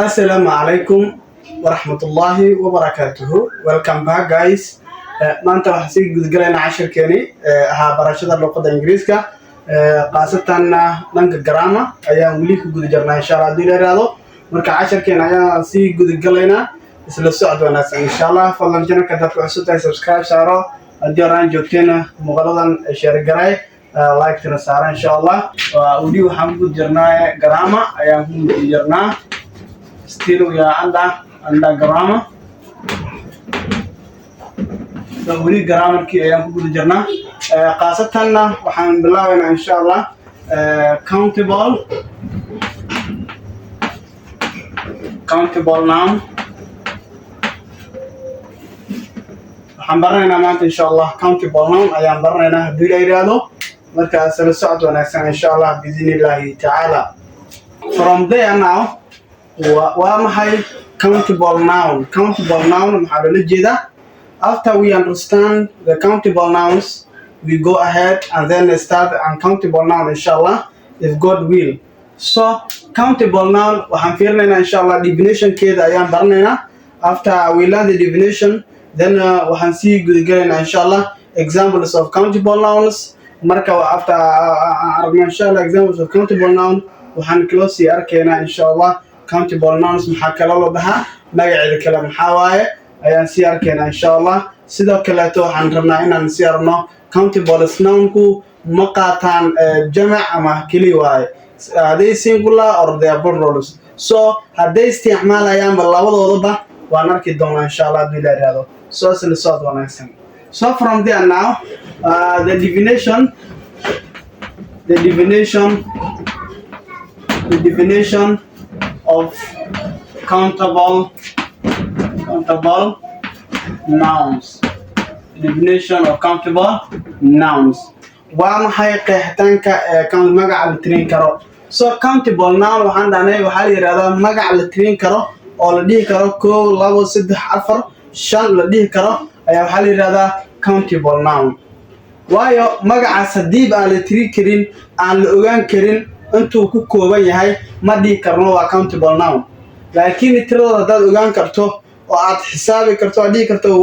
Assalamu alaikum warahmatullahi wabarakatuh. Welcome back guys. Maanta waxaan sii gudgalaynaa casharkeeni ahaa barashada luqadda Ingiriiska qaasatan dhanka grammar ayaan weli ku guda jirnaa insha Allah hadii la yiraahdo. Marka casharkeena ayaan sii gudgalaynaa isla socod wanaagsan insha Allah. Fadlan channelka dadka cusub ay subscribe saaro hadii aan joogteena muuqaaladan share garay like tana saara insha Allah. Weli waxaan ku jirnaa grammar ayaan ku guda jirnaa. Still we are under grammar. So we grammar ki ayaan ku guda jirnaa qaasatan waxaan bilaabaynaa insha Allah countable noun waxaan baranaynaa maanta insha Allah countable noun ayaan baranaynaa hadii la yiraahdo marka sala socod wanaagsan insha Allah biidhnillaahi ta'ala. From there now waa maxay countable noun? Countable noun maxaa loola jeedaa? After we understand the countable nouns, we go ahead and then start uncountable noun inshallah if God will. So countable noun waxaan fiirinaynaa inshallah definition keeda ayaan baranaynaa. After we learn the definition, then waxaan sii gudagalaynaa inshallah examples of countable nouns. Marka after aragno inshallah examples of countable noun waxaan kaloo sii arkaynaa inshallah countable nouns maxaa kala loo dhahaa magaceeda kale maxaa waaye ayaan sii arkaynaa insha Allah. Sidoo kale waxaan rabnaa inaan sii arno countable nounku ma qaataan jamac ama keli waaye haday singular or they are plurals. So haday isticmaalayaan labadoodaba waan arki doonaa insha Allah hadii la yiraahdo. So sila socod wanaagsan. So from there now the definition of countable nouns. Definition of countable nouns. Waa maxay qeexitaanka magaca la tirin karo? So countable noun waxaan dhahnay waxaa la yiraahdaa magaca la tirin karo oo la dhihi karo 1 2 3 4 5 la dhihi karo ayaa waxaa la yiraahdaa countable noun. Waayo magacaas hadii aan la tirin karin aan la ogaan karin intuu ku kooban yahay ma dhihi karno waa countable noun. Laakiin tiradooda hadaad ogaan karto oo aad xisaabi karto dhihi karto 1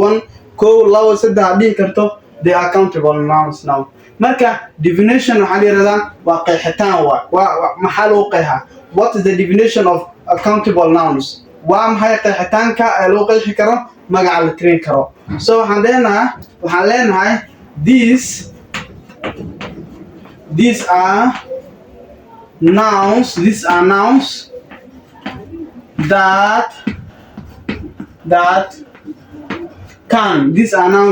2 2 3 dhihi karto they are countable nouns now. Marka definition waxaa la yiraahdaa waa qeexitaan waa maxaa loo qeexaa? What is the definition of countable nouns? Waa maxay qeexitaanka loo qeexi karo magaca la tirin karo? So waxaan leenahay these are nouns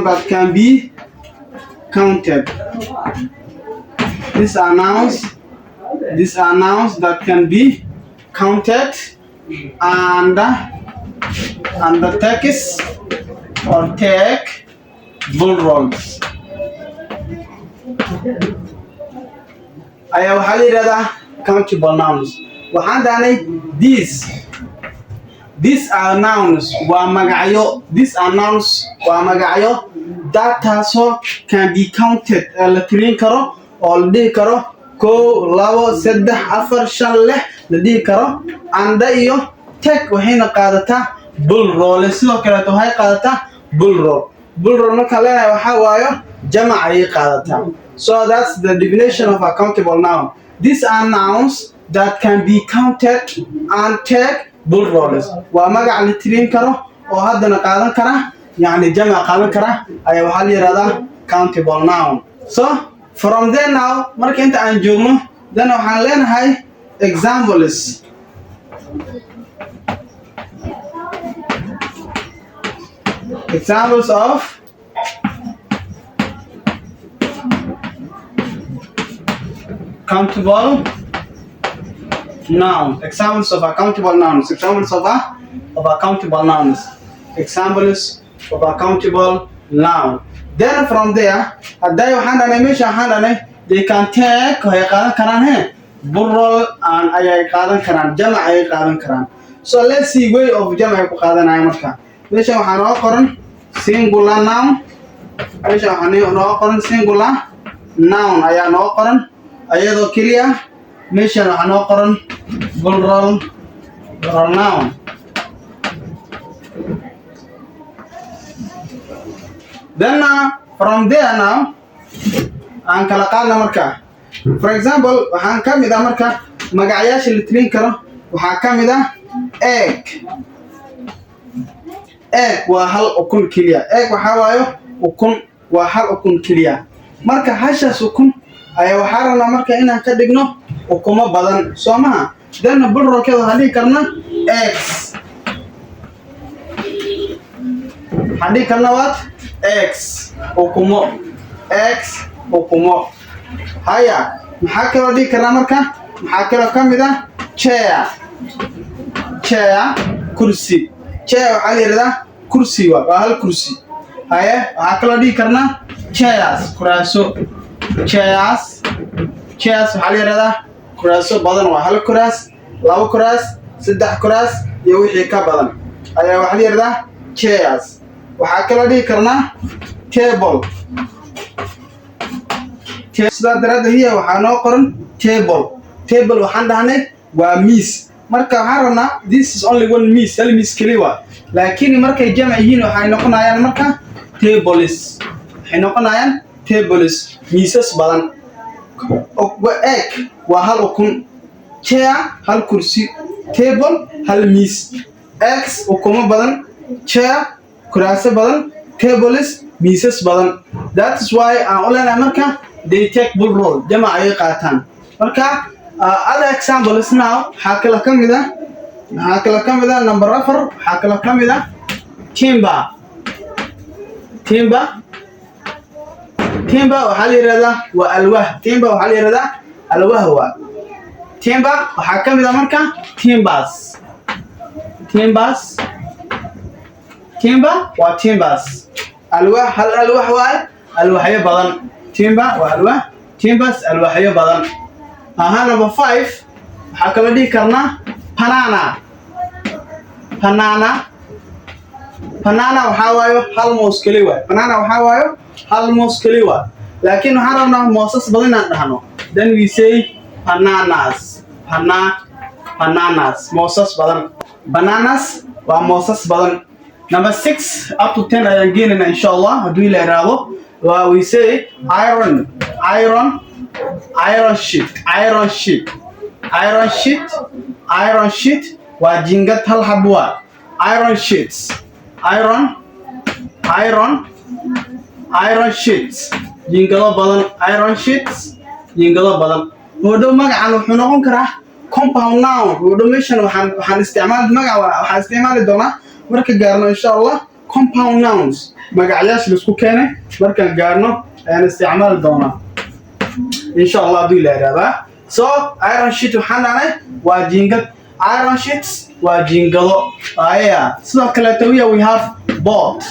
that can be counted. These are nouns that can be counted and the text or take bull rolls. Ayaa waxaa la yiraahdaa countable nouns. Waxaan dhahnay these are nouns waa magacyo. These are nouns waa magacyo that also can be counted la tirin karo oo la dhihi karo 1 2 3 4 5 6 la dhihi karo anda iyo take waxayna qaadataa bull roll. Sidoo kale waxay qaadataa bull roll marka leeyahay waxa waayo jamac ay qaadataa. So that's the definition of a countable noun. These are nouns that can be counted and take bull rolls. Waa magac la tirin karo oo haddana qaadan kara yani jamac qaadan kara ayaa waxaa la yiraahdaa countable noun. So from there now marka inta aan joogno then waxaan leenahay examples of countable noun. Examples of countable nouns. Examples of countable nouns. Then from there haday waxaan dhahnay meesha waxaan dhahnay they can take waxay qaadan karaan plural and ayay qaadan karaan jamac ayay qaadan karaan. So let's see way of jamac ay ku qaadanayaan marka. Meesha waxaan noo qoran singular noun. Meesha waxaan noo qoran singular noun ayaa noo qoran ayadoo kaliya. Meesha waxaan noo qoran plural plural noun. Then from there now aan kala qaadna marka. For example waxaan ka mid ah marka magacayaasha la tirin karo waxaa ka mid ah egg. Egg waa hal ukun keliya. Egg waxaa waayo ukun waa hal ukun keliya. Marka hashaas ukun ayaa waxaa rabnaa marka inaan ka dhigno ukumo badan soo maha. Then pluralkeeda waxaan dhihi karnaa eggs. Waxaan dhihi karnaa what? Eggs. Ukumo. Eggs. Ukumo. Haya maxaa kaloo dhihi karnaa marka maxaa kaloo ka mid ah chair. Chair kursi. Chair waxaa la yidhahdaa kursi waa hal kursi. Haya waxaa kaloo dhihi karnaa chairs kuraaso. Chairs waxaa la yidhahdaa kuraaso badan waa hal kuraas, labo kuraas, saddex kuraas iyo wixii ka badan ayaa waxaa la yidhahdaa chairs. waxaa kaloo dhihi karnaa table. sidaa daraaddeed hiya waxaa noo qoran table. Table waxaan dhahnay waa miis. marka waxaan rabnaa this is only one miis, hal miis keliya waa. laakiin markay jamc yihiin waxay noqonayaan marka tables. waxay noqonayaan tables miisas badan. egg waa hal ukun. chair hal kursi. table hal miis. eggs ukumo badan. chair kuraaso badan. tables miisas badan. That is why aan u leenahay marka they take plural jamac ayay qaataan. marka other examples now waxaa kala ka mid ah number 4 waxaa kala ka mid ah timber. Timber waxaa la yiraahdaa waa alwaax. Timber waxaa la yiraahdaa alwaax waa. Timber waxaa ka mid ah marka timbers. Timber waa timbers. alwaax hal alwaax waaye alwaaxyo badan. Timber waa alwaax. Timbers alwaaxyo badan. number 5 waxaa kala dhihi karnaa banana waxaa waayo hal moos keli waay. banana waxaa waayo hal moos keli waay. laakiin waxaan rabnaa moosas badan inaan dhahno. then we say bananas. moosas badan. bananas waa moosas badan. number 6 up to 10 ayaan geenaynaa insha Allah hadduu ila iraado. we say iron sheet waa jingad hal hab waa. iron sheets jingado badan. jingado badan. hodhow magacan wuxuu noqon karaa compound noun. hodhow meeshan waxaan isticmaali doonaa marka gaarno insha Allah compound nouns magacyaasha laisku keenay markaan gaarno ayaan isticmaali doonaa insha Allah hadduu ila iraahdaa. so iron sheet waxaan dhahnay waa jingad. iron sheets waa jingado. sidoo kaleeto we have boat.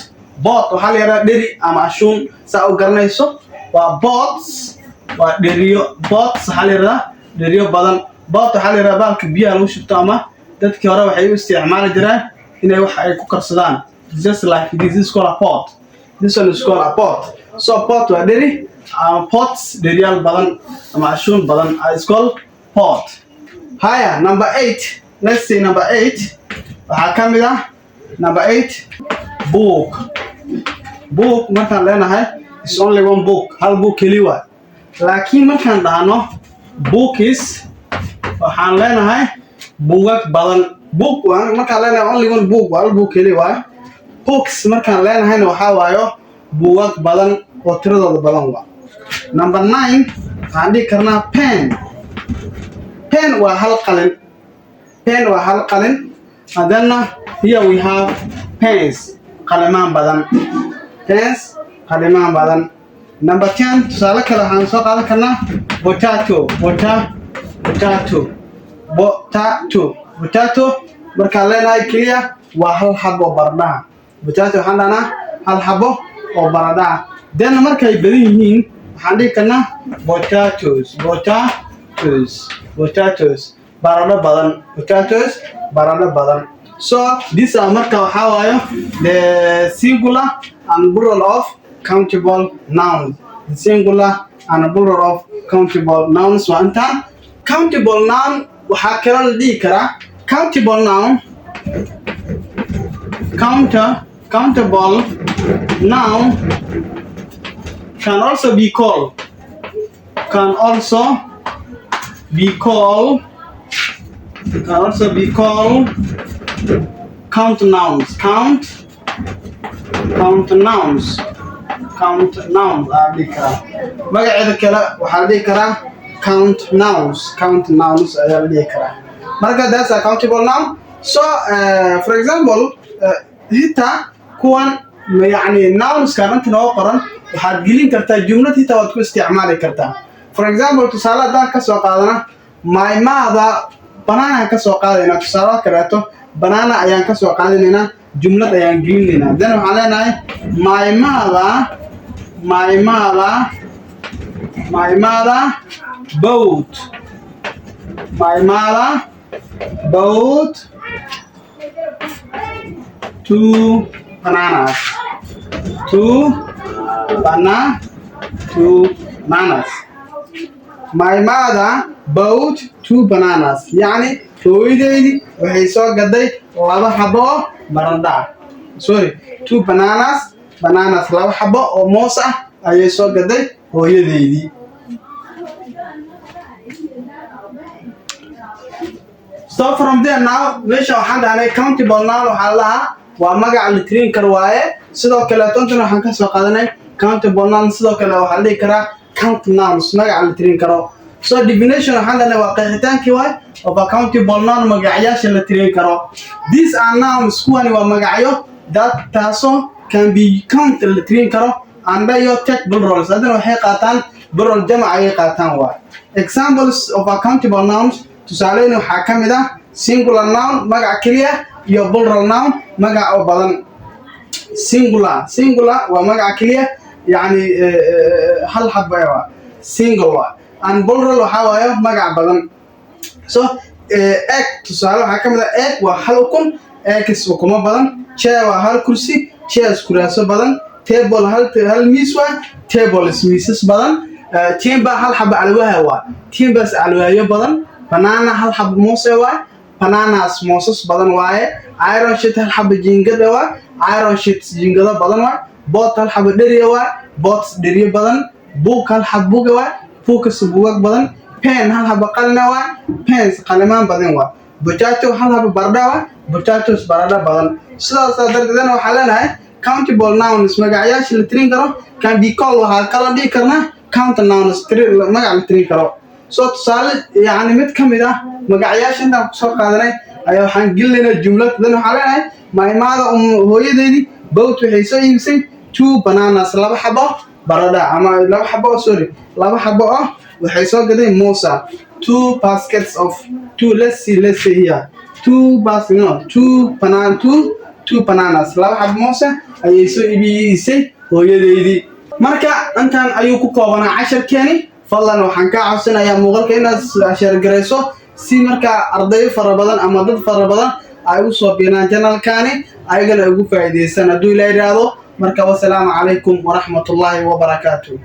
waxaa la yidhahdaa dheri ama ashuun saa u garanayso waa boats waa dheriyo. boats waxaa la yidhahdaa dheriyo badan. boat waxaa la yidhahdaa baalka biyaha lagu shubto ama dadkii hore waxay u isticmaali jireen inay wax ay ku karsadaan. just like this is called a pot. this one is called a pot. so pot waa dheri pots dheriyaal badan ama ashuun badan is called pot. haya number 8 let's say number 8 waxaa ka mid ah number 8 book. markaan leenahay is only one book hal book keli waa. laakiin markaan dhahno books waxaan leenahay buugag badan. book markaan leenahay only one book hal book keli waa. books markaan leenahayna waxaa waayo buugag badan oo tiradooda badan waa. number 9 waxaan dhihi karnaa pen waa hal qalin. haddana here we have pens qalimaan badan. number 10 tusaale kale waxaan soo qaadan karnaa potato markaan leenahay keliya waa hal xabo oo baradhaha. potato waxaan dhahnaa hal xabo oo baradhaha. then markay badan yihiin waxaan dhihi karnaa potatoes baradho badan. so these are marka waxaa waayo the singular and plural of countable nouns. the singular and plural of countable nouns waa intaan. countable noun waxaa kaloo la dhihi karaa countable noun, countable noun can also be called count nouns. Count nouns magaceeda kale waxaa la dhihi karaa count nouns ayaa la dhihi karaa. Marka that's a countable noun. So for example hitaa kuwan yani nounskan inta noo qoran waxaad gelin kartaa jumlad hitaa waad ku isticmaali kartaa. For example tusaale haddaan ka soo qaadana my mother, banana ka soo qaadayna tusaale kaleeto banana ayaan ka soo qaadanaynaa jumlad ayaan gelinaynaa. Then waxaan leenahay my mother bought 2 bananas. My mother bought 2 bananas. يعني hooyadeydii waxay soo gaday 2 xabo oo baradho ah. Sorry, 2 bananas laba xabo oo moos ah ayay soo gaday hooyadeydii. So from there now meesha waxaan dhahnay countable noun waxaa lahaa waa magac la tirin karo waaye. Sidoo kale toontan waxaan ka soo qaadanay countable noun sidoo kale waxaa la dhihi karaa count nouns magac la tirin karo. So definition waxaan dhahnay waa qeexitaankii waay of a countable noun magacyaasha la tirin karo. These are nouns kuwani waa magacyo taasoo can be counted la tirin karo and they take plurals. Haddana waxay qaataan plural jamac ayay qaataan waay. Examples of a countable nouns tusaaleyn waxaa ka mid ah singular noun magac keliya iyo plural noun magac oo badan. Singular waa magac keliya yani hal xabo waa single and plural waxaa waaye magac badan. So egg tusaale waxaa ka mid ah egg waa hal ukun, eggs ukumo badan. Chair waa hal kursi, chairs kuraaso badan. Table hal miis waa, tables miisas badan. Timber hal xabo alwaax waa, timbers alwaaxyo badan. Banana hal xabo moos waa, bananas moosas badan waaye. Iron sheet hal xabo jiingad waa, iron sheet jiingado badan waa. Boat hal xabo dheriyo waa, boats dheriyo badan. Book hal xabo buug waa, books buugag badan. Pen hal xabo qalin waa, pens qalimaan badan waa. Potato hal xabo baradho waa, potatoes baradho badan. Sidaas darteedna waxaa leenahay countable nouns magacyaasha la tirin karo can be called waxaa kala dhihi karnaa count nouns magac la tirin karo. So tusaale yani mid ka mid ah magacyaasha intaan kusoo qaadanay ayaa waxaan gelinaynaa jumlad. Then waxaa leenahay my mother hooyadeydii bought waxay soo iibsay 2 bananas laba xabo baradho ama laba xabo oo waxay soo gaday moosa. 2 baskets of 2 let's see here 2 bananas laba xabo moosa ayay soo iibisay hooyadeydii. Marka intaan ayuu ku koobanaa casharkeeni. Fadlan waxaan ka codsanayaa muuqaalka inaad share gareyso si marka arday fara badan ama dad fara badan ay u soo biiraan channelkaani ayagana ugu faa'iideysan hadduu ilaahay raado. Marka wassalaamu calaykum wa rahmatullaahi wa barakaatuh.